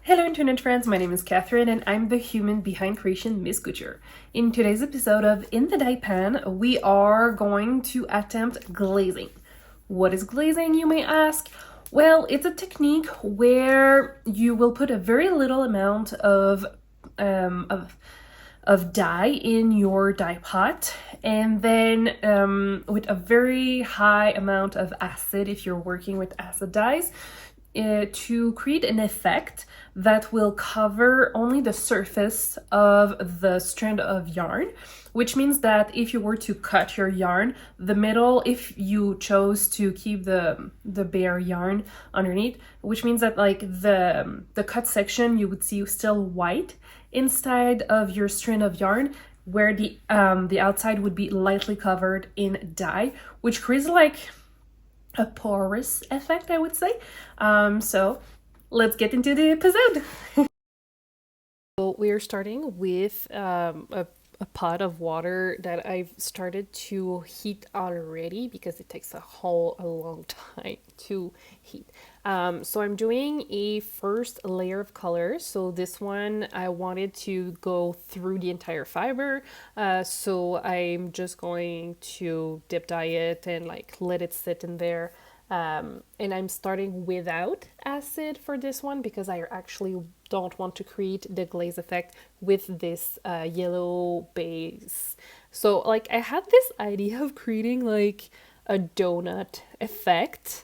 Hello internet friends, my name is Catherine and I'm the human behind creation, Miss Couture. In today's episode of In the Dye Pan, we are going to attempt glazing. What is glazing, you may ask? Well, it's a technique where you will put a very little amount um, of of dye in your dye pot, and then with a very high amount of acid, if you're working with acid dyes, to create an effect that will cover only the surface of the strand of yarn, which means that if you were to cut your yarn, the middle, if you chose to keep the bare yarn underneath, which means that like the cut section, you would see still white inside of your strand of yarn, where the outside would be lightly covered in dye, which creates like a porous effect, I would say. So let's get into the episode. So we are starting with a pot of water that I've started to heat already because it takes a long time to heat. So I'm doing a first layer of color. So this one I wanted to go through the entire fiber. So I'm just going to dip dye it and like let it sit in there. And I'm starting without acid for this one because I actually don't want to create the glaze effect with this yellow base. So like I had this idea of creating like a donut effect.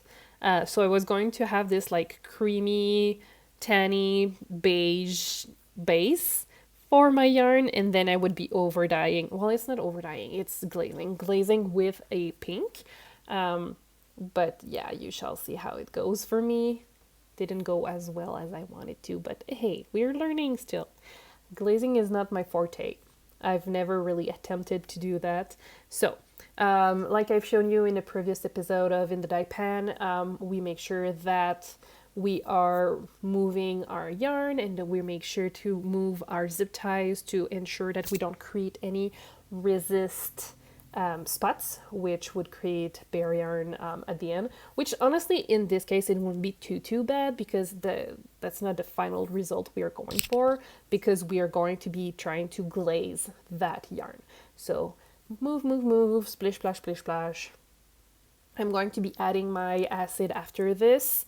So I was going to have this like creamy, tanny, beige base for my yarn, and then I would be over dyeing. Well, it's not over dyeing, it's glazing with a pink. But yeah, you shall see how it goes for me. Didn't go as well as I wanted to, but hey, we're learning still. Glazing is not my forte. I've never really attempted to do that. So, like I've shown you in a previous episode of In the Dye Pan, we make sure that we are moving our yarn and we make sure to move our zip ties to ensure that we don't create any resist spots, which would create bare yarn at the end. Which honestly, in this case, it wouldn't be too bad because that's not the final result we are going for, because we are going to be trying to glaze that yarn. So move, splish splash, splish splash. I'm going to be adding my acid after this,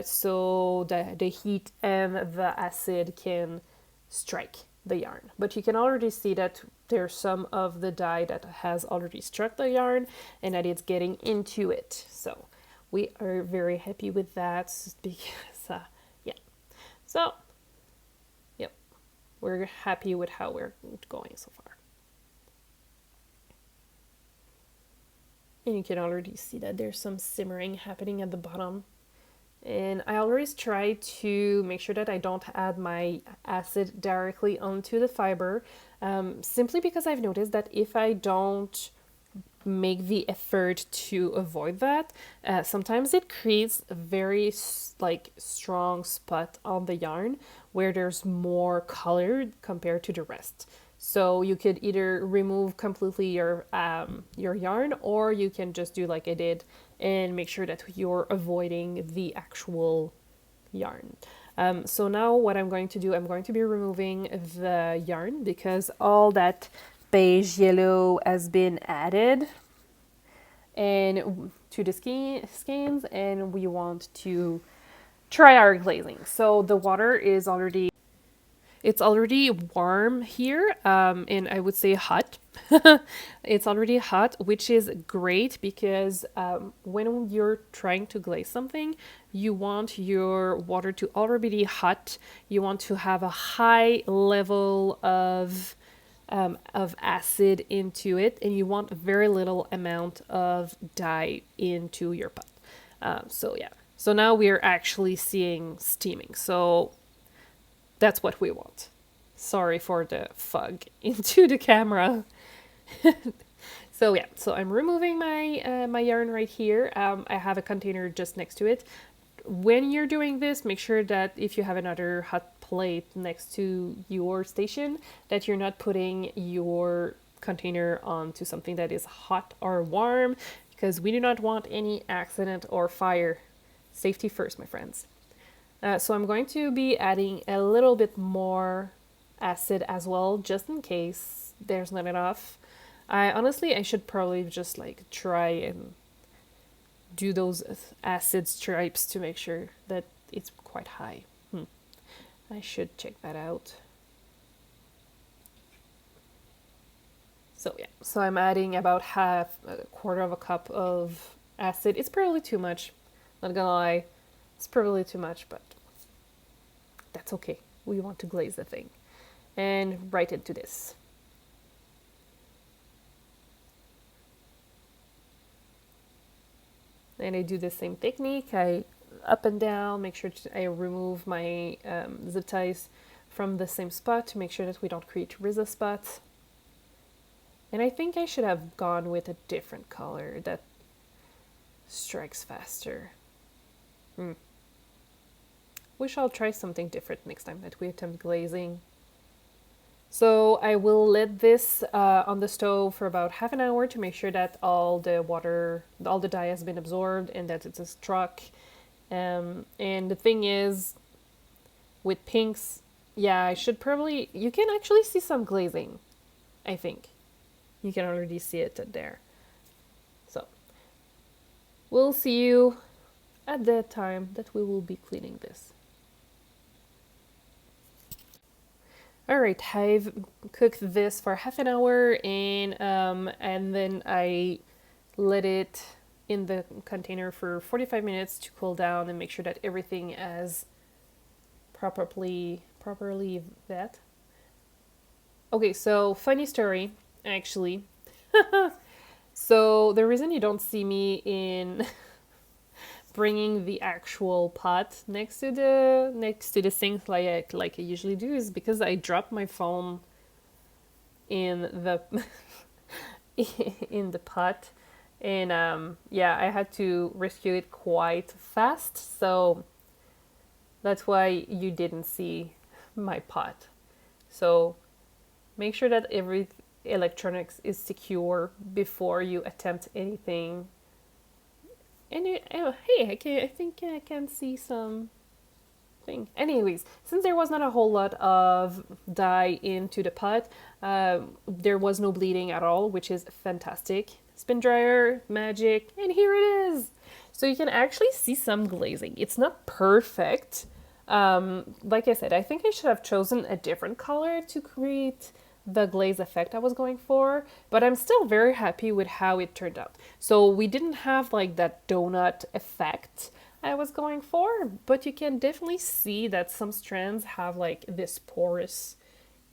so the heat and the acid can strike the yarn. But you can already see that there's some of the dye that has already struck the yarn and that it's getting into it. So we are very happy with that because, yeah. So, yep, we're happy with how we're going so far. And you can already see that there's some simmering happening at the bottom. And I always try to make sure that I don't add my acid directly onto the fiber, simply because I've noticed that if I don't make the effort to avoid that, sometimes it creates a very like strong spot on the yarn where there's more color compared to the rest. So you could either remove completely your yarn, or you can just do like I did and make sure that you're avoiding the actual yarn. So now what I'm going to do, I'm going to be removing the yarn because all that beige yellow has been added and to the skeins, and we want to try our glazing. So the water is already, it's already warm here, and I would say hot. It's already hot, which is great because when you're trying to glaze something, you want your water to already be hot. You want to have a high level of acid into it, and you want a very little amount of dye into your pot. So yeah. So now we're actually seeing steaming. So that's what we want. Sorry for the fog into the camera. So yeah, so I'm removing my yarn right here. I have a container just next to it. When you're doing this, make sure that if you have another hot plate next to your station, that you're not putting your container onto something that is hot or warm, because we do not want any accident or fire. Safety first, my friends. So I'm going to be adding a little bit more acid as well, just in case there's not enough. I should probably just like try and do those acid stripes to make sure that it's quite high. I should check that out. So yeah, so I'm adding about a quarter of a cup of acid. It's probably too much, not gonna lie. It's probably too much, but that's okay. We want to glaze the thing. And right into this. And I do the same technique. I up and down, make sure I remove my zip ties from the same spot to make sure that we don't create RZA spots. And I think I should have gone with a different color that strikes faster. Wish I'll try something different next time that we attempt glazing. So I will let this on the stove for about half an hour to make sure that all the dye has been absorbed and that it's struck. And the thing is, with pinks, yeah, you can actually see some glazing, I think. You can already see it there. So we'll see you at the time that we will be cleaning this. Alright, I've cooked this for half an hour and then I let it in the container for 45 minutes to cool down and make sure that everything is properly vet. Okay, so funny story, actually. So the reason you don't see me in bringing the actual pot next to the sink like I usually do is because I dropped my phone in the in the pot, and yeah, I had to rescue it quite fast, so that's why you didn't see my pot. So make sure that every electronics is secure before you attempt anything. And hey, I think I can see some thing. Anyways, since there was not a whole lot of dye into the pot, there was no bleeding at all, which is fantastic. Spin dryer, magic, and here it is. So you can actually see some glazing. It's not perfect. Like I said, I think I should have chosen a different color to create the glaze effect I was going for, but I'm still very happy with how it turned out. So we didn't have like that donut effect I was going for, but you can definitely see that some strands have like this porous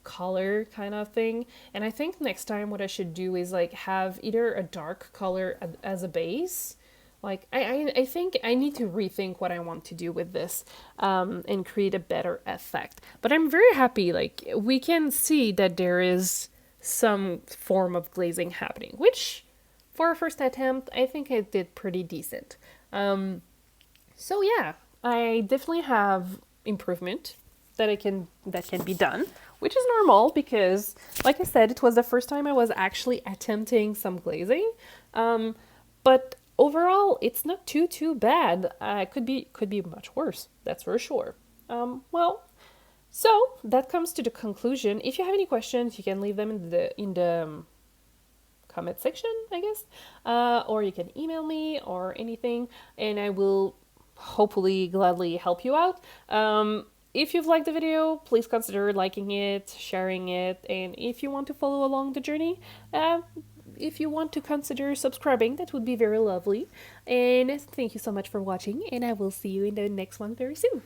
color kind of thing. And I think next time what I should do is like have either a dark color as a base. Like I think I need to rethink what I want to do with this and create a better effect. But I'm very happy, like we can see that there is some form of glazing happening, which for a first attempt, I think I did pretty decent. So yeah, I definitely have improvement that can be done, which is normal because, like I said, it was the first time I was actually attempting some glazing. But overall, it's not too bad. Could be much worse. That's for sure. Well, so that comes to the conclusion. If you have any questions, you can leave them in the comment section, I guess, or you can email me or anything, and I will hopefully gladly help you out. If you've liked the video, please consider liking it, sharing it, and if you want to follow along the journey, if you want to consider subscribing, that would be very lovely. And thank you so much for watching, and I will see you in the next one very soon.